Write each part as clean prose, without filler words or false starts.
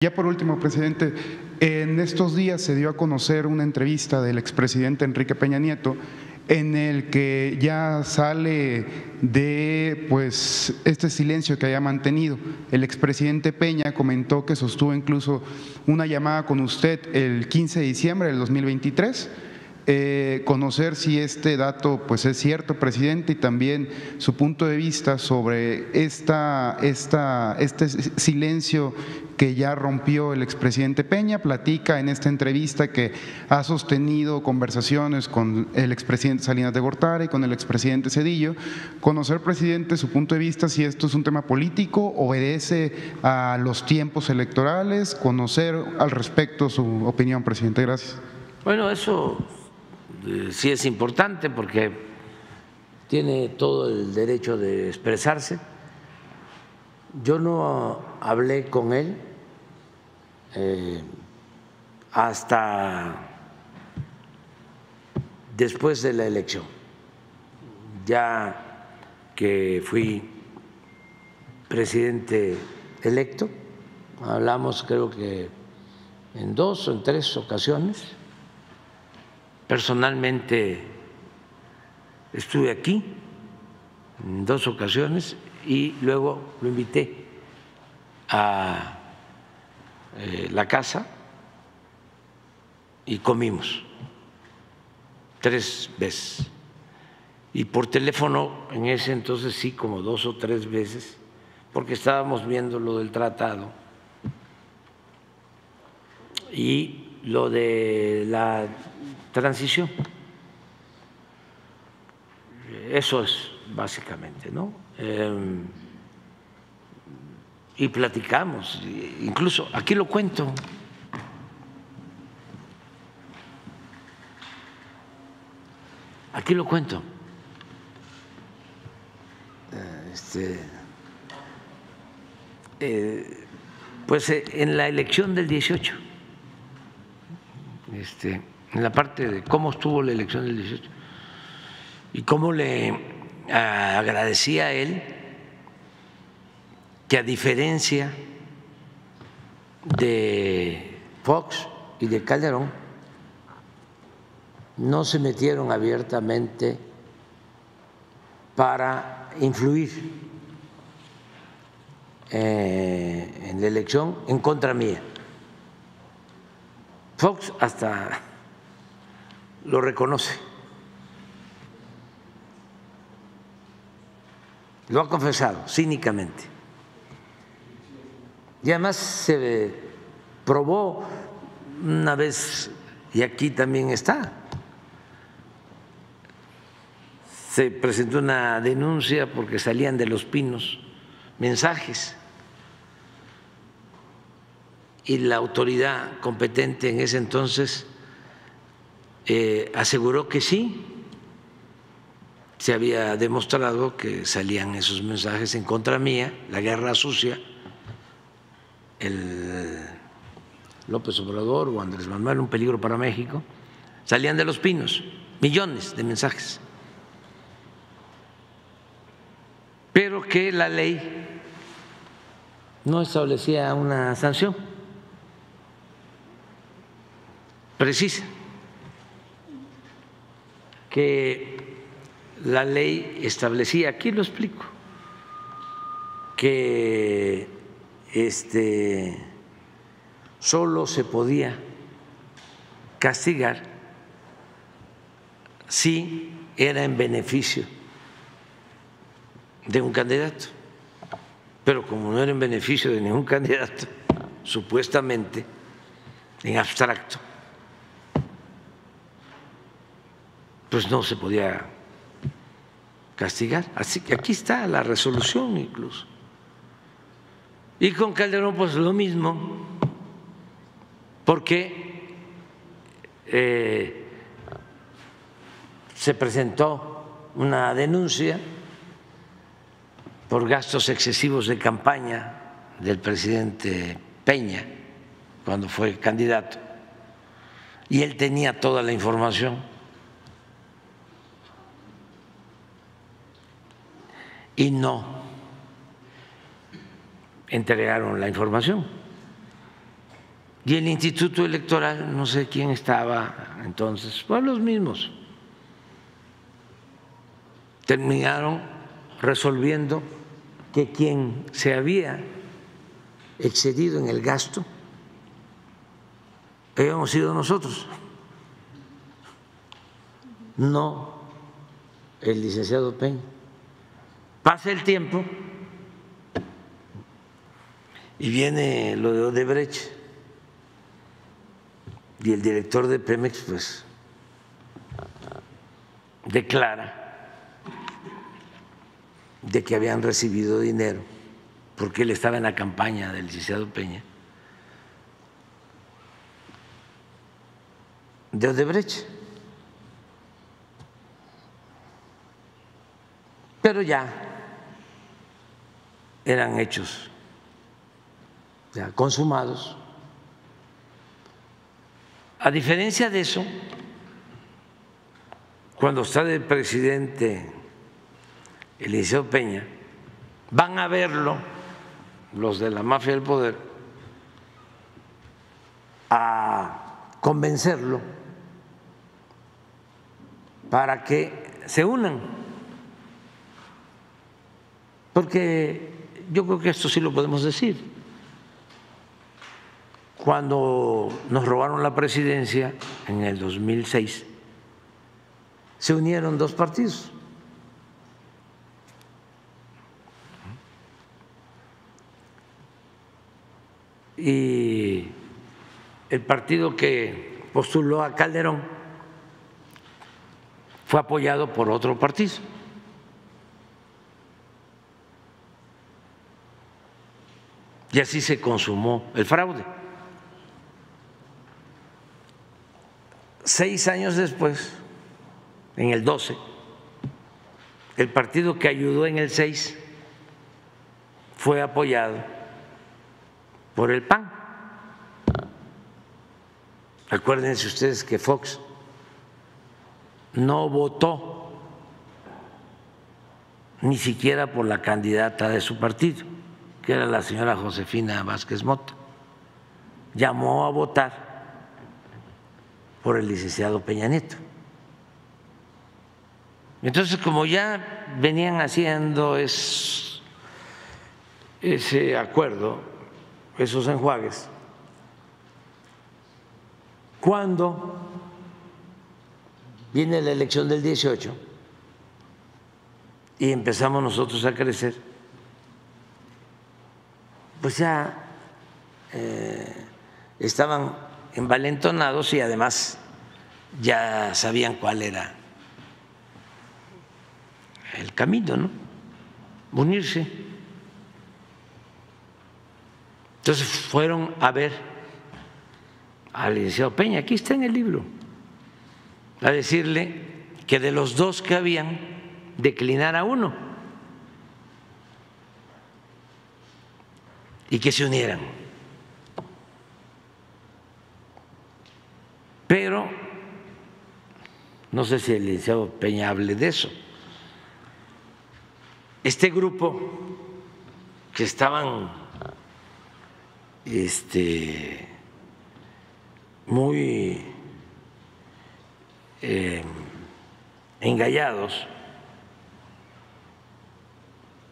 Ya por último, presidente, en estos días se dio a conocer una entrevista del expresidente Enrique Peña Nieto en el que ya sale de este silencio que haya mantenido. El expresidente Peña comentó que sostuvo incluso una llamada con usted el 15 de diciembre del 2023. Conocer si este dato es cierto, presidente, y también su punto de vista sobre este silencio que ya rompió el expresidente Peña. Platica en esta entrevista que ha sostenido conversaciones con el expresidente Salinas de Gortari, con el expresidente Zedillo. Conocer, presidente, su punto de vista, si esto es un tema político, obedece a los tiempos electorales, conocer al respecto su opinión, presidente. Gracias. Bueno, eso sí es importante porque tiene todo el derecho de expresarse. Yo no hablé con él hasta después de la elección, ya que fui presidente electo. Hablamos creo que en 2 o en 3 ocasiones. Personalmente estuve aquí en 2 ocasiones y luego lo invité a la casa y comimos 3 veces. Y por teléfono en ese entonces sí, como 2 o 3 veces, porque estábamos viendo lo del tratado y lo de la transición. Eso es básicamente, ¿no? Y platicamos, incluso aquí lo cuento. Aquí lo cuento. En la elección del 18, en la parte de cómo estuvo la elección del 18 y cómo le agradecía a él que, a diferencia de Fox y de Calderón, no se metieron abiertamente para influir en la elección en contra mía. Fox hasta lo reconoce, lo ha confesado cínicamente. Y además se probó una vez, y aquí también está, se presentó una denuncia porque salían de Los Pinos mensajes y la autoridad competente en ese entonces aseguró que sí, se había demostrado que salían esos mensajes en contra mía, la guerra sucia, el López Obrador o Andrés Manuel, un peligro para México, salían de Los Pinos, millones de mensajes, pero que la ley no establecía una sanción precisa, que la ley establecía, aquí lo explico, que solo se podía castigar si era en beneficio de un candidato, pero como no era en beneficio de ningún candidato, supuestamente, en abstracto, pues no se podía castigar. Así que aquí está la resolución incluso. Y con Calderón pues lo mismo, porque se presentó una denuncia por gastos excesivos de campaña del presidente Peña cuando fue candidato, y él tenía toda la información. Y no entregaron la información. Y el Instituto Electoral, no sé quién estaba entonces, pues los mismos, terminaron resolviendo que quien se había excedido en el gasto habíamos sido nosotros, no el licenciado Peña. Pasa el tiempo y viene lo de Odebrecht y el director de Pemex pues declara de que habían recibido dinero porque él estaba en la campaña del licenciado Peña de Odebrecht. Pero ya eran hechos ya consumados. A diferencia de eso, cuando está de presidente el licenciado Peña, van a verlo los de la mafia del poder a convencerlo para que se unan, porque yo creo que esto sí lo podemos decir. Cuando nos robaron la presidencia en el 2006, se unieron dos partidos. Y el partido que postuló a Calderón fue apoyado por otro partido. Y así se consumó el fraude. 6 años después, en el 12, el partido que ayudó en el 6 fue apoyado por el PAN. Acuérdense ustedes que Fox no votó ni siquiera por la candidata de su partido, que era la señora Josefina Vázquez Mota. Llamó a votar por el licenciado Peña Nieto. Entonces, como ya venían haciendo ese acuerdo, esos enjuagues, cuando viene la elección del 18 y empezamos nosotros a crecer, pues ya estaban envalentonados y además ya sabían cuál era el camino, ¿no? Unirse. Entonces fueron a ver al licenciado Peña, aquí está en el libro, a decirle que de los dos que habían, declinara uno y que se unieran. Pero no sé si el licenciado Peña hable de eso. Este grupo que estaban muy engallados,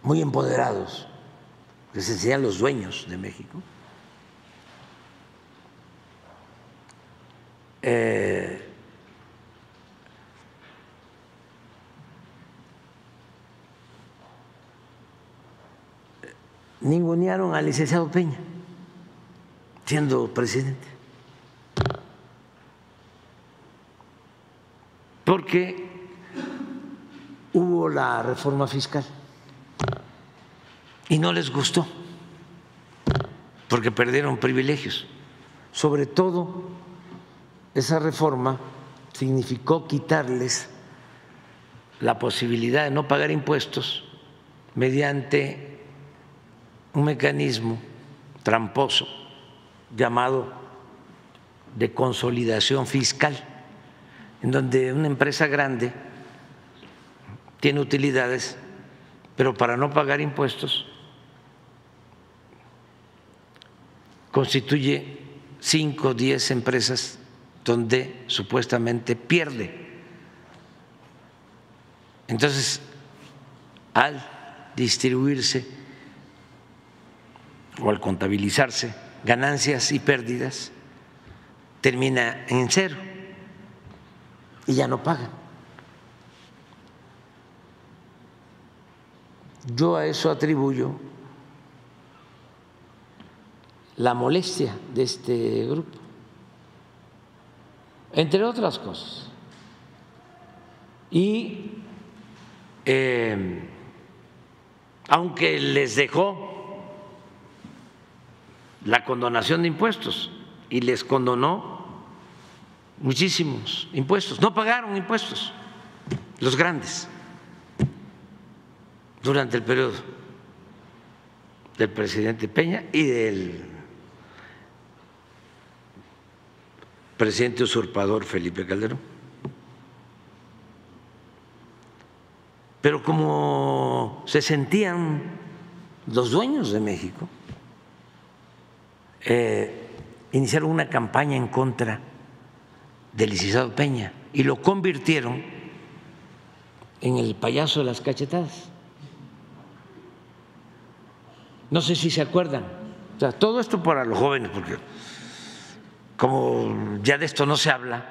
muy empoderados, que se decían los dueños de México, ningunearon al licenciado Peña siendo presidente, porque hubo la reforma fiscal y no les gustó, porque perdieron privilegios. Sobre todo, esa reforma significó quitarles la posibilidad de no pagar impuestos mediante un mecanismo tramposo llamado de consolidación fiscal, en donde una empresa grande tiene utilidades, pero para no pagar impuestos constituye 5, 10 empresas donde supuestamente pierde. Entonces, al distribuirse o al contabilizarse ganancias y pérdidas, termina en cero y ya no pagan. Yo a eso atribuyo la molestia de este grupo, entre otras cosas. Y aunque les dejó la condonación de impuestos y les condonó muchísimos impuestos, no pagaron impuestos los grandes durante el periodo del presidente Peña y del presidente usurpador Felipe Calderón. Pero como se sentían los dueños de México, iniciaron una campaña en contra del licenciado Peña y lo convirtieron en el payaso de las cachetadas. No sé si se acuerdan. O sea, todo esto para los jóvenes, porque como ya de esto no se habla,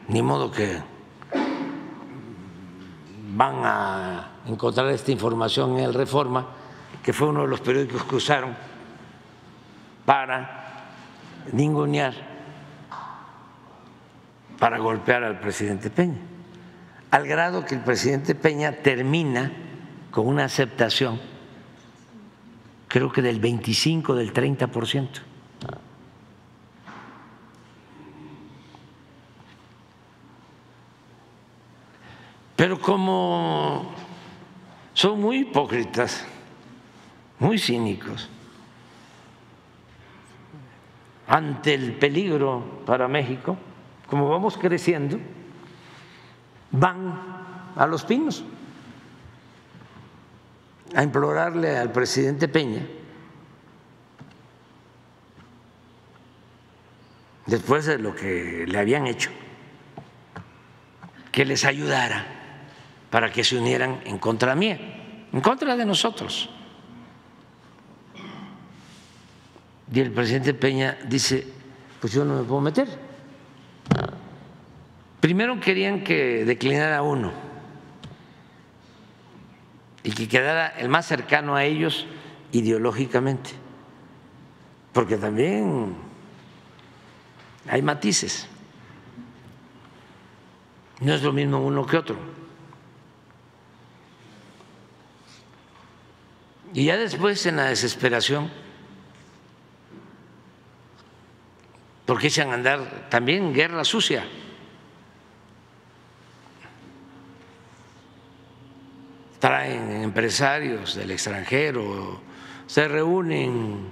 ni modo que van a encontrar esta información en el Reforma, que fue uno de los periódicos que usaron para ningunear, para golpear al presidente Peña, al grado que el presidente Peña termina con una aceptación, creo que del 25, del 30%. Pero como son muy hipócritas, muy cínicos, ante el peligro para México, como vamos creciendo, van a Los Pinos a implorarle al presidente Peña, después de lo que le habían hecho, que les ayudara para que se unieran en contra mía, en contra de nosotros. Y el presidente Peña dice, pues yo no me puedo meter. Primero querían que declinara uno y que quedara el más cercano a ellos ideológicamente, porque también hay matices, no es lo mismo uno que otro. Y ya después, en la desesperación, porque echan a andar también guerra sucia, traen empresarios del extranjero, se reúnen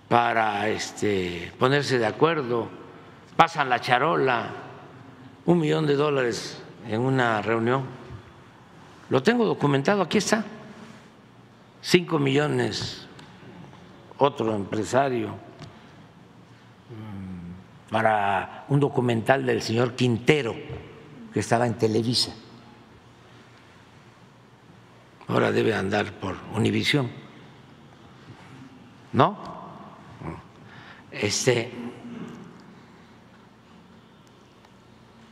para ponerse de acuerdo, pasan la charola, $1 millón en una reunión. Lo tengo documentado, aquí está. 5 millones, otro empresario, para un documental del señor Quintero, que estaba en Televisa. Ahora debe andar por Univisión, ¿no?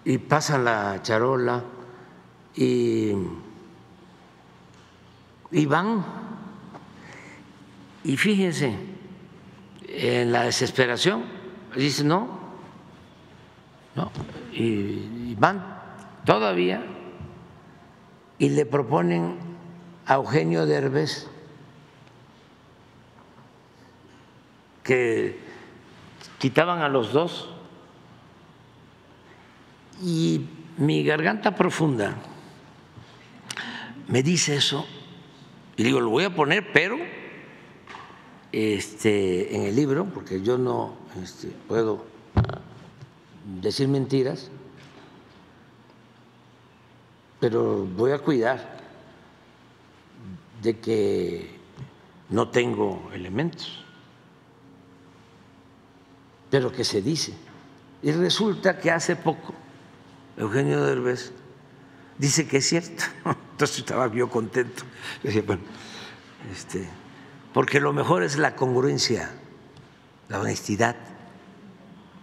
Y pasan la charola y van, y fíjense, en la desesperación, dicen no, y van todavía y le proponen a Eugenio Derbez que quitaban a los dos, y mi garganta profunda me dice eso y digo, lo voy a poner, pero en el libro, porque yo no puedo decir mentiras, pero voy a cuidar de que no tengo elementos. pero que se dice. Y resulta que hace poco Eugenio Derbez dice que es cierto. Entonces estaba yo contento. Decía, bueno, porque lo mejor es la congruencia, la honestidad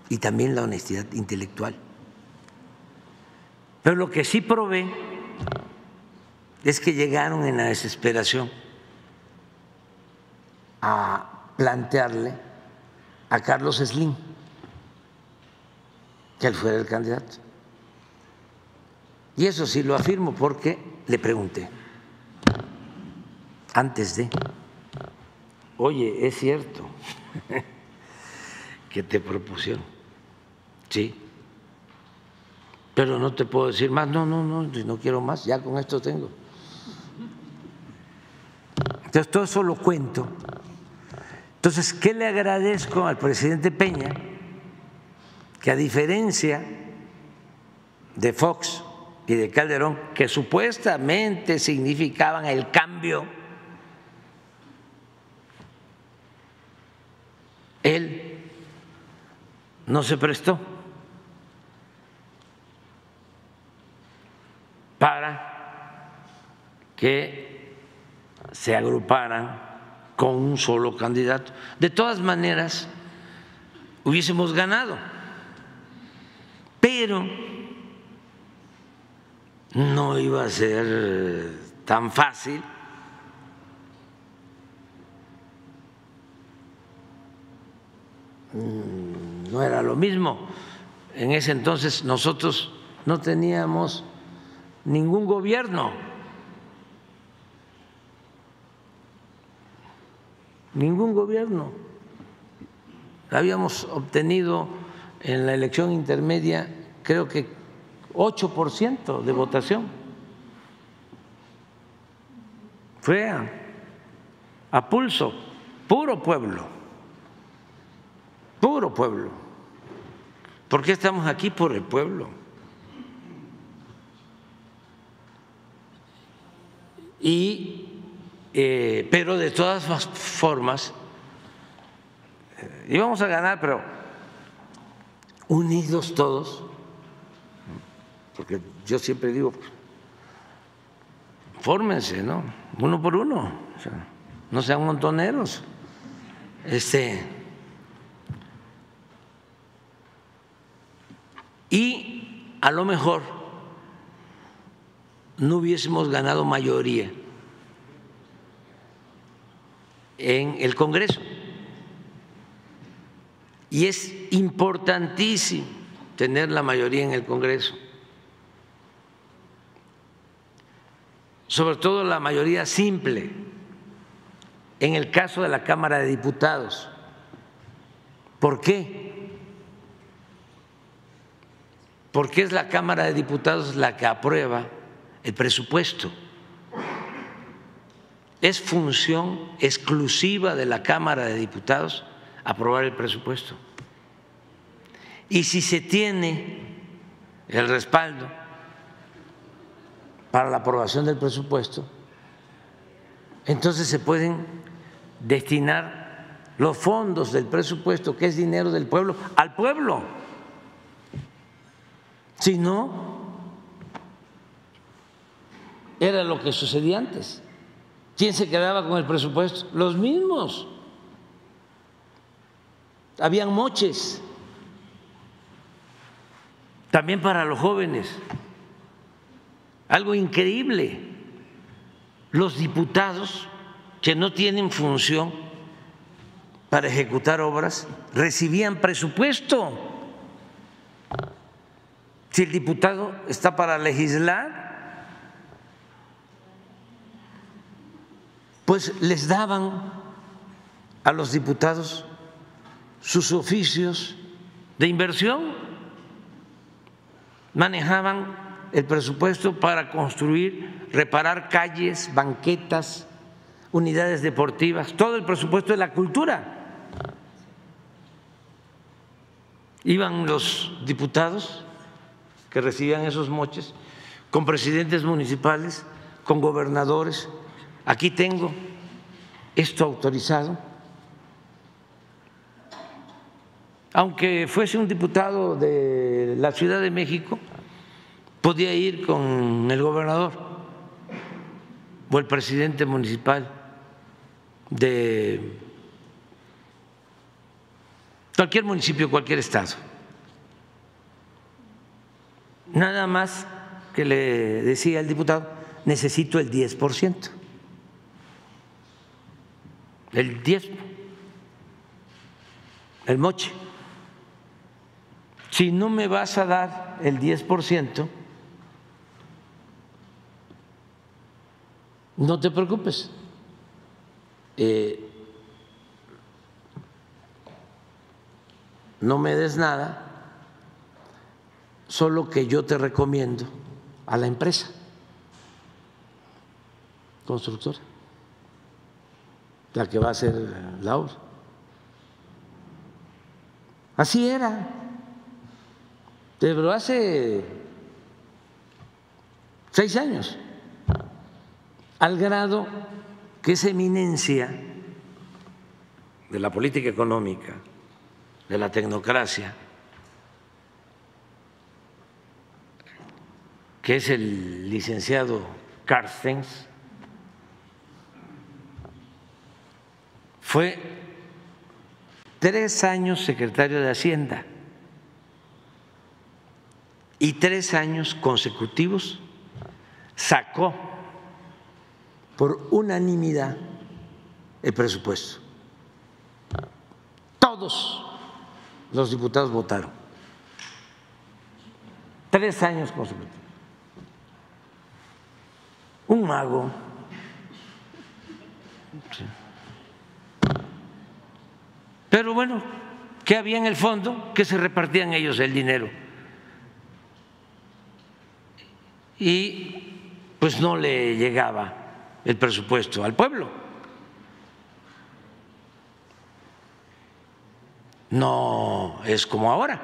y también la honestidad intelectual. Pero lo que sí probé es que llegaron en la desesperación a plantearle a Carlos Slim que él fuera el candidato. Y eso sí lo afirmo porque le pregunté antes de, oye, ¿es cierto que te propusieron? Sí, pero no te puedo decir más. No quiero más, ya con esto tengo. Entonces todo eso lo cuento. Entonces, ¿qué le agradezco al presidente Peña? Que a diferencia de Fox y de Calderón, que supuestamente significaban el cambio, él no se prestó para que se agruparan con un solo candidato. De todas maneras, hubiésemos ganado, pero no iba a ser tan fácil. No era lo mismo. En ese entonces nosotros no teníamos ningún gobierno, Habíamos obtenido en la elección intermedia, creo que 8% de votación. Fue a pulso, puro pueblo. ¿Por qué estamos aquí? Por el pueblo. Pero de todas formas íbamos a ganar, pero unidos todos, porque yo siempre digo, fórmense, ¿no? Uno por uno, o sea, no sean montoneros. Y a lo mejor no hubiésemos ganado mayoría en el Congreso. Y es importantísimo tener la mayoría en el Congreso, sobre todo la mayoría simple, en el caso de la Cámara de Diputados. ¿Por qué? Porque es la Cámara de Diputados la que aprueba el presupuesto. Es función exclusiva de la Cámara de Diputados aprobar el presupuesto. Y si se tiene el respaldo para la aprobación del presupuesto, entonces se pueden destinar los fondos del presupuesto, que es dinero del pueblo, al pueblo. Si no, era lo que sucedía antes. ¿Quién se quedaba con el presupuesto? Los mismos. Habían moches, también para los jóvenes. Algo increíble, los diputados que no tienen función para ejecutar obras recibían presupuesto. Si el diputado está para legislar, pues les daban a los diputados sus oficios de inversión, manejaban el presupuesto para construir, reparar calles, banquetas, unidades deportivas, todo el presupuesto de la cultura. Iban los diputados que recibían esos moches con presidentes municipales, con gobernadores. Aquí tengo esto autorizado aunque fuese un diputado de la Ciudad de México, podía ir con el gobernador o el presidente municipal de cualquier municipio, cualquier estado. Nada más que le decía al diputado, necesito el 10%, el 10%, el moche. Si no me vas a dar el 10%, no te preocupes. No me des nada, solo que yo te recomiendo a la empresa constructora, la que va a hacer la obra. Así era, pero hace 6 años, al grado que esa eminencia de la política económica, de la tecnocracia, que es el licenciado Carstens, fue 3 años secretario de Hacienda y 3 años consecutivos sacó por unanimidad el presupuesto. Todos los diputados votaron. 3 años consecutivos. Un mago. Sí. Pero bueno, ¿qué había en el fondo? Que se repartían ellos el dinero. Y pues no le llegaba el presupuesto al pueblo. No es como ahora,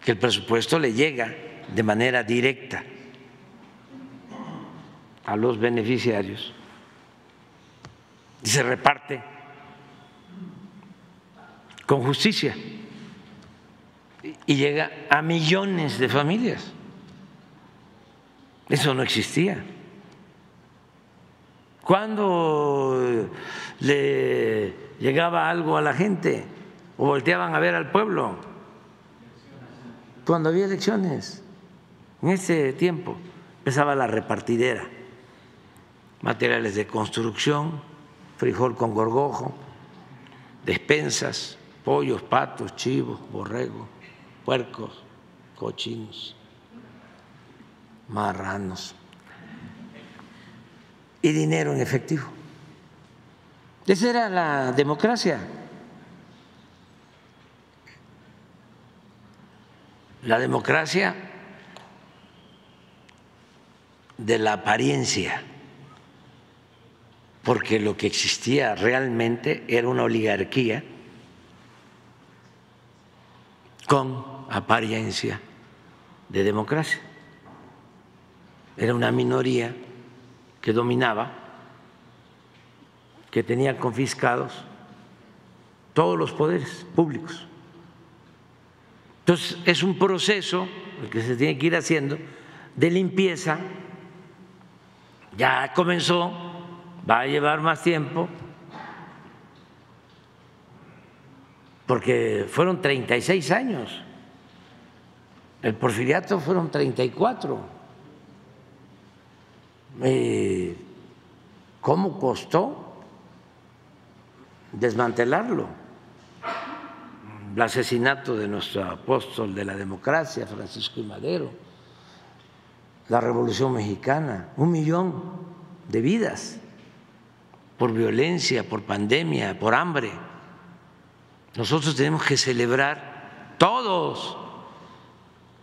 que el presupuesto le llega de manera directa a los beneficiarios y se reparte con justicia y llega a millones de familias. Eso no existía. ¿Cuándo le llegaba algo a la gente o volteaban a ver al pueblo? Cuando había elecciones. En ese tiempo empezaba la repartidera, materiales de construcción, frijol con gorgojo, despensas, pollos, patos, chivos, borregos, puercos, cochinos, marranos y dinero en efectivo. Esa era la democracia. La democracia de la apariencia, porque lo que existía realmente era una oligarquía con apariencia de democracia. Era una minoría que dominaba, que tenía confiscados todos los poderes públicos. Entonces, es un proceso el que se tiene que ir haciendo de limpieza. Ya comenzó, va a llevar más tiempo, porque fueron 36 años. El porfiriato fueron 34. ¿Cómo costó desmantelarlo? El asesinato de nuestro apóstol de la democracia, Francisco I. Madero, la Revolución Mexicana, 1 millón de vidas por violencia, por pandemia, por hambre. Nosotros tenemos que celebrar todos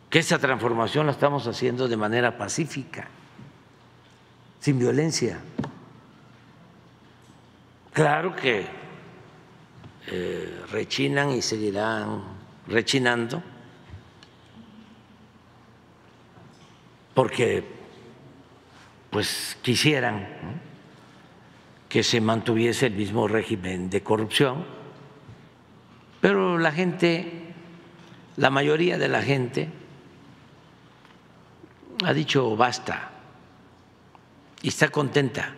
que esta transformación la estamos haciendo de manera pacífica, sin violencia. Claro que rechinan y seguirán rechinando porque pues quisieran, ¿no?, que se mantuviese el mismo régimen de corrupción, Pero la gente, la mayoría de la gente ha dicho basta y está contenta